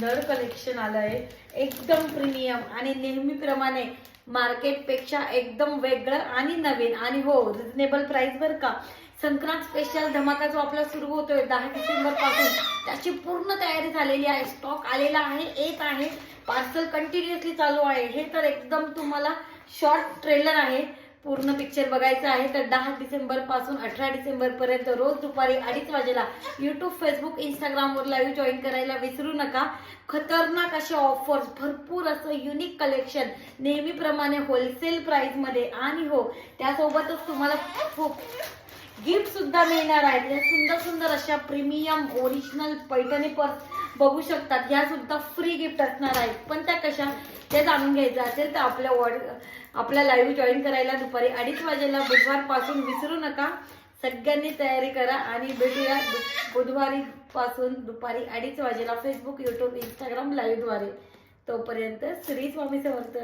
सुंदर कलेक्शन आलं आहे, एकदम प्रीमियम आणि नेहमीप्रमाणे मार्केटपेक्षा एकदम वेगळं आणि नवीन आणि हो रिजनेबल प्राइस बर का। संक्रांत स्पेशल धमाका जो आपला सुरू होतोय 10 डिसेंबर पासून, त्याची पूर्ण तयारी झालेली आहे, स्टॉक आलेला आहे, येत आहे, पार्सल कंटिन्युअसली चालू आहे। हे तर एकदम तुम्हाला शॉर्ट ट्रेलर आहे, पूर्ण पिक्चर बघायचं आहे तर 10 डिसेंबर पासून 18 डिसेंबर पर्यंत रोज दुपारी 2:30 वाजेला यूट्यूब, फेसबुक, इंस्टाग्रामवर लाईव्ह जॉईन करायला विसरू नका। खतरनाक अशा ऑफर्स, भरपूर असं युनिक कलेक्शन नेहमीप्रमाणे होलसेल प्राइस मध्ये आणि हो त्यासोबतच तुम्हाला खूप गिफ्ट सुद्धा मिळणार आहेत। या सुंदर सुंदर अशा प्रीमियम ओरिजिनल पैठणी पर्स बघू शकतात, ह्या सुद्धा फ्री गिफ्ट असणार आहेत। पण त्या कशा ते जाणून घ्यायचं असेल तर आपल्या लाईव्ह जॉईन करायला दुपारी 2:30 वाजेला बुधवार पासून विसरू नका। सगळ्यांनी तयारी करा आणि भेटूया बुधवारी पासून दुपारी 2:30 वाजेला फेसबुक, यूट्यूब, इंस्टाग्राम लाईव्ह द्वारे। तोपर्यंत श्री स्वामी समर्थ।